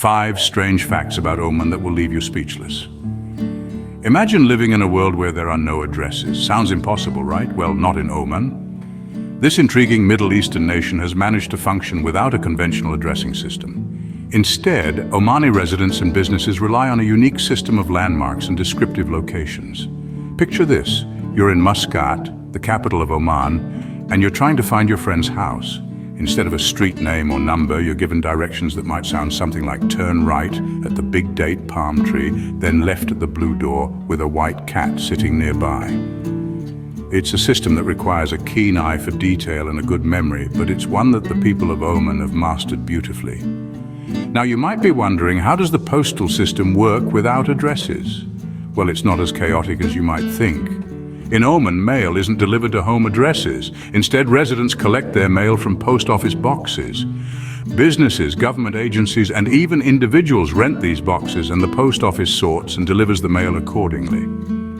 5 strange facts about Oman that will leave you speechless. Imagine living in a world where there are no addresses. Sounds impossible, right? Well, not in Oman. This intriguing Middle Eastern nation has managed to function without a conventional addressing system. Instead, Omani residents and businesses rely on a unique system of landmarks and descriptive locations. Picture this: you're in Muscat, the capital of Oman, and you're trying to find your friend's house. Instead of a street name or number, you're given directions that might sound something like turn right at the big date palm tree, then left at the blue door with a white cat sitting nearby. It's a system that requires a keen eye for detail and a good memory, but it's one that the people of Oman have mastered beautifully. Now you might be wondering, how does the postal system work without addresses? Well, it's not as chaotic as you might think. In Oman, mail isn't delivered to home addresses. Instead, residents collect their mail from post office boxes. Businesses, government agencies, and even individuals rent these boxes, and the post office sorts and delivers the mail accordingly.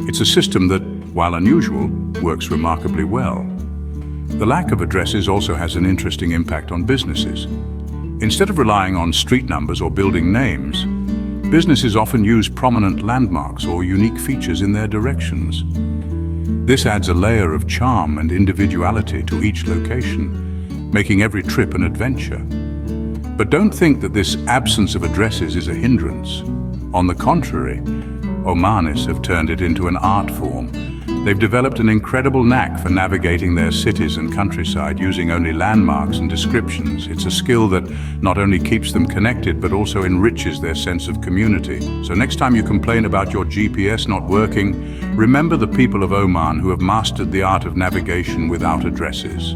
It's a system that, while unusual, works remarkably well. The lack of addresses also has an interesting impact on businesses. Instead of relying on street numbers or building names, businesses often use prominent landmarks or unique features in their directions. This adds a layer of charm and individuality to each location, making every trip an adventure. But don't think that this absence of addresses is a hindrance. On the contrary, Omanis have turned it into an art form. They've developed an incredible knack for navigating their cities and countryside using only landmarks and descriptions. It's a skill that not only keeps them connected, but also enriches their sense of community. So next time you complain about your GPS not working, remember the people of Oman who have mastered the art of navigation without addresses.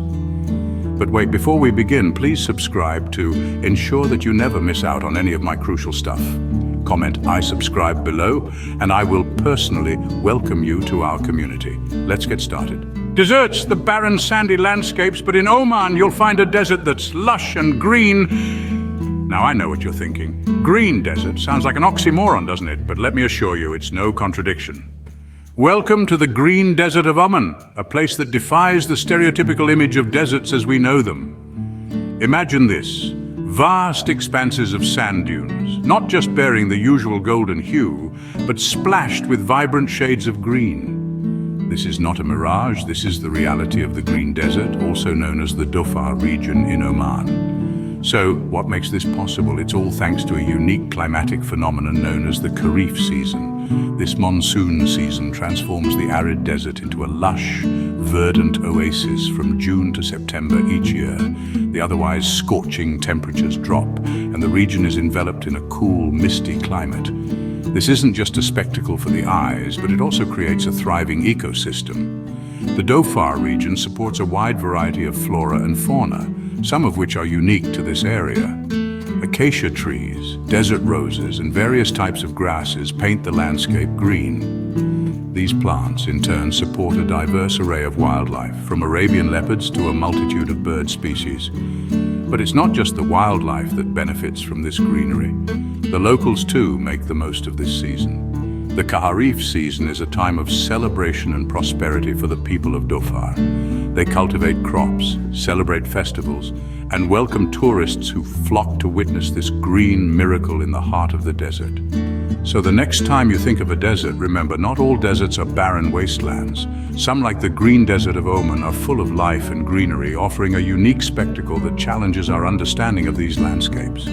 But wait, before we begin, please subscribe to ensure that you never miss out on any of my crucial stuff. Comment "I subscribe" below, and I will personally welcome you to our community. Let's get started. Deserts, the barren sandy landscapes, but in Oman you'll find a desert that's lush and green. Now I know what you're thinking. Green desert sounds like an oxymoron, doesn't it? But let me assure you, it's no contradiction. Welcome to the green desert of Oman, a place that defies the stereotypical image of deserts as we know them. Imagine this: vast expanses of sand dunes, not just bearing the usual golden hue, but splashed with vibrant shades of green. This is not a mirage, this is the reality of the green desert, also known as the Dhofar region in Oman. So, what makes this possible? It's all thanks to a unique climatic phenomenon known as the Kharif season. This monsoon season transforms the arid desert into a lush, verdant oasis from June to September each year. The otherwise scorching temperatures drop, and the region is enveloped in a cool, misty climate. This isn't just a spectacle for the eyes, but it also creates a thriving ecosystem. The Dhofar region supports a wide variety of flora and fauna, some of which are unique to this area. Acacia trees, desert roses, and various types of grasses paint the landscape green. These plants, in turn, support a diverse array of wildlife, from Arabian leopards to a multitude of bird species. But it's not just the wildlife that benefits from this greenery. The locals, too, make the most of this season. The Kharif season is a time of celebration and prosperity for the people of Dhofar. They cultivate crops, celebrate festivals, and welcome tourists who flock to witness this green miracle in the heart of the desert. So the next time you think of a desert, remember, not all deserts are barren wastelands. Some, like the green desert of Oman, are full of life and greenery, offering a unique spectacle that challenges our understanding of these landscapes.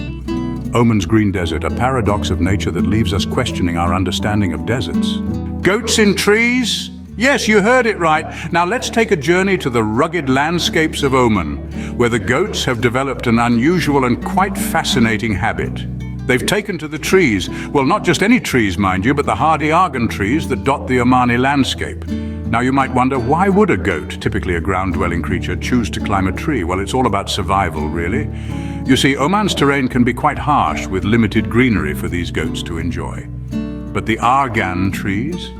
Oman's green desert, a paradox of nature that leaves us questioning our understanding of deserts. Goats in trees? Yes, you heard it right. Now let's take a journey to the rugged landscapes of Oman, where the goats have developed an unusual and quite fascinating habit. They've taken to the trees. Well, not just any trees, mind you, but the hardy argan trees that dot the Omani landscape. Now you might wonder, why would a goat, typically a ground-dwelling creature, choose to climb a tree? Well, it's all about survival, really. You see, Oman's terrain can be quite harsh, with limited greenery for these goats to enjoy. But the argan trees,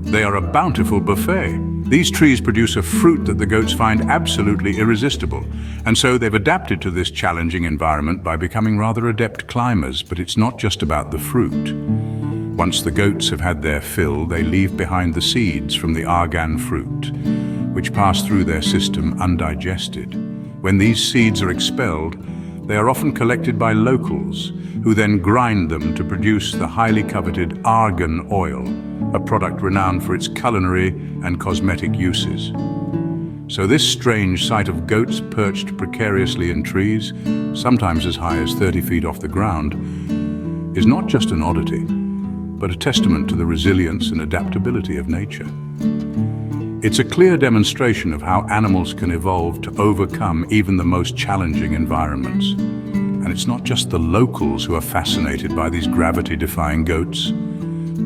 they are a bountiful buffet. These trees produce a fruit that the goats find absolutely irresistible, and so they've adapted to this challenging environment by becoming rather adept climbers. But it's not just about the fruit. Once the goats have had their fill, they leave behind the seeds from the argan fruit, which pass through their system undigested. When these seeds are expelled, They are often collected by locals, who then grind them to produce the highly coveted argan oil, a product renowned for its culinary and cosmetic uses. So this strange sight of goats perched precariously in trees, sometimes as high as 30 feet off the ground, is not just an oddity, but a testament to the resilience and adaptability of nature. It's a clear demonstration of how animals can evolve to overcome even the most challenging environments. And it's not just the locals who are fascinated by these gravity-defying goats.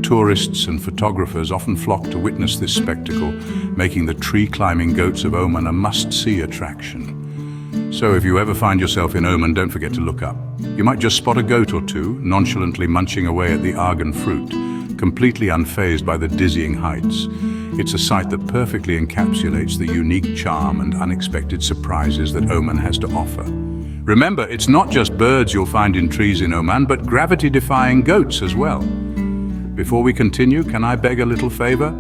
Tourists and photographers often flock to witness this spectacle, making the tree-climbing goats of Oman a must-see attraction. So if you ever find yourself in Oman, don't forget to look up. You might just spot a goat or two, nonchalantly munching away at the argan fruit, completely unfazed by the dizzying heights. It's a sight that perfectly encapsulates the unique charm and unexpected surprises that Oman has to offer. Remember, it's not just birds you'll find in trees in Oman, but gravity-defying goats as well. Before we continue, can I beg a little favor?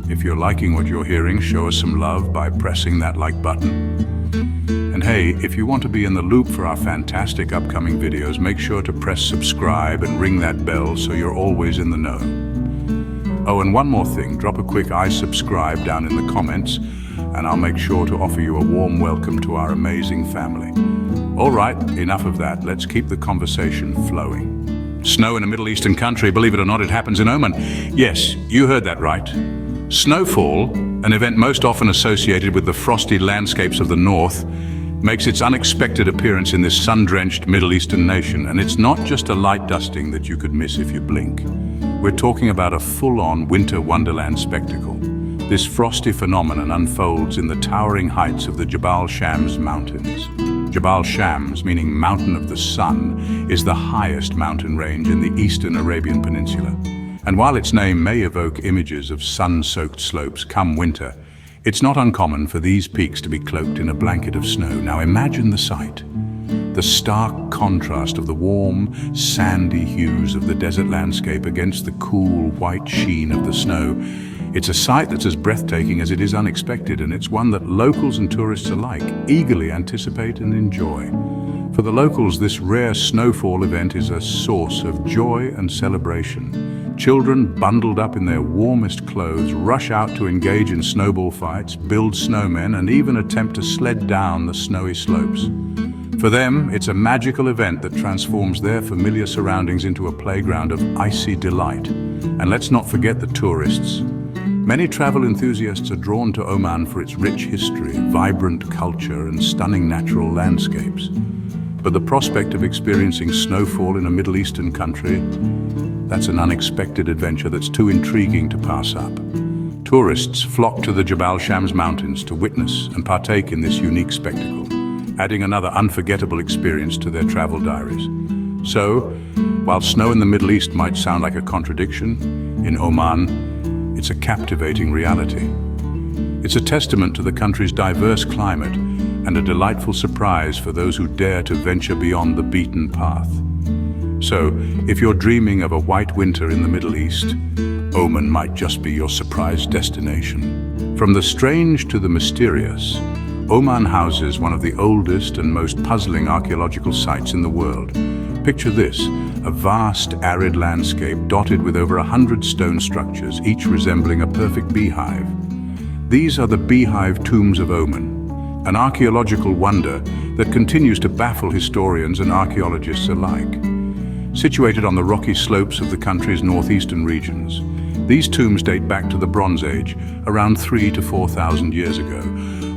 If you're liking what you're hearing, show us some love by pressing that like button. And hey, if you want to be in the loop for our fantastic upcoming videos, make sure to press subscribe and ring that bell so you're always in the know. Oh, and one more thing, drop a quick I subscribe down in the comments, and I'll make sure to offer you a warm welcome to our amazing family. All right, enough of that. Let's keep the conversation flowing. Snow in a Middle Eastern country, believe it or not, it happens in Oman. Yes, you heard that right. Snowfall, an event most often associated with the frosty landscapes of the north, makes its unexpected appearance in this sun-drenched Middle Eastern nation, and it's not just a light dusting that you could miss if you blink. We're talking about a full-on winter wonderland spectacle. This frosty phenomenon unfolds in the towering heights of the Jabal Shams mountains. Jabal Shams, meaning Mountain of the Sun, is the highest mountain range in the eastern Arabian Peninsula. And while its name may evoke images of sun-soaked slopes come winter, it's not uncommon for these peaks to be cloaked in a blanket of snow. Now imagine the sight. The stark contrast of the warm, sandy hues of the desert landscape against the cool, white sheen of the snow. It's a sight that's as breathtaking as it is unexpected, and it's one that locals and tourists alike eagerly anticipate and enjoy. For the locals, this rare snowfall event is a source of joy and celebration. Children, bundled up in their warmest clothes, rush out to engage in snowball fights, build snowmen, and even attempt to sled down the snowy slopes. For them, it's a magical event that transforms their familiar surroundings into a playground of icy delight. And let's not forget the tourists. Many travel enthusiasts are drawn to Oman for its rich history, vibrant culture, and stunning natural landscapes. But the prospect of experiencing snowfall in a Middle Eastern country, that's an unexpected adventure that's too intriguing to pass up. Tourists flock to the Jabal Shams mountains to witness and partake in this unique spectacle, adding another unforgettable experience to their travel diaries. So, while snow in the Middle East might sound like a contradiction, in Oman, it's a captivating reality. It's a testament to the country's diverse climate and a delightful surprise for those who dare to venture beyond the beaten path. So, if you're dreaming of a white winter in the Middle East, Oman might just be your surprise destination. From the strange to the mysterious, Oman houses one of the oldest and most puzzling archaeological sites in the world. Picture this, a vast arid landscape dotted with over 100 stone structures, each resembling a perfect beehive. These are the beehive tombs of Oman, an archaeological wonder that continues to baffle historians and archaeologists alike. Situated on the rocky slopes of the country's northeastern regions, these tombs date back to the Bronze Age, around 3,000 to 4,000 years ago.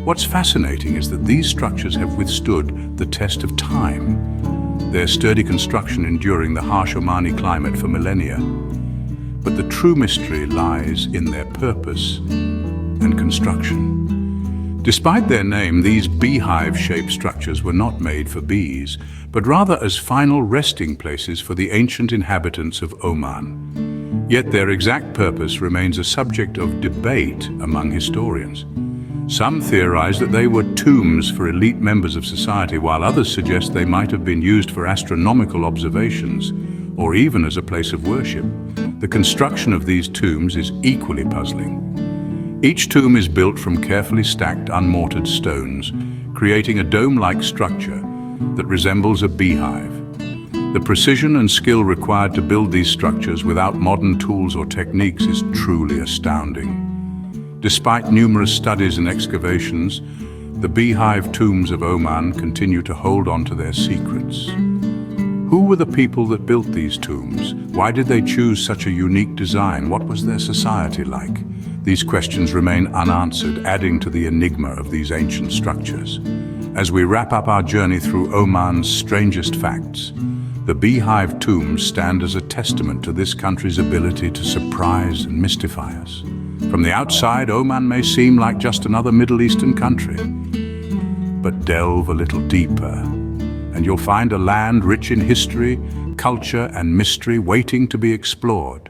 What's fascinating is that these structures have withstood the test of time, their sturdy construction enduring the harsh Omani climate for millennia. But the true mystery lies in their purpose and construction. Despite their name, these beehive-shaped structures were not made for bees, but rather as final resting places for the ancient inhabitants of Oman. Yet their exact purpose remains a subject of debate among historians. Some theorize that they were tombs for elite members of society, while others suggest they might have been used for astronomical observations, or even as a place of worship. The construction of these tombs is equally puzzling. Each tomb is built from carefully stacked unmortared stones, creating a dome-like structure that resembles a beehive. The precision and skill required to build these structures without modern tools or techniques is truly astounding. Despite numerous studies and excavations, the beehive tombs of Oman continue to hold on to their secrets. Who were the people that built these tombs? Why did they choose such a unique design? What was their society like? These questions remain unanswered, adding to the enigma of these ancient structures. As we wrap up our journey through Oman's strangest facts, the beehive tombs stand as a testament to this country's ability to surprise and mystify us. From the outside, Oman may seem like just another Middle Eastern country. But delve a little deeper, and you'll find a land rich in history, culture, and mystery waiting to be explored.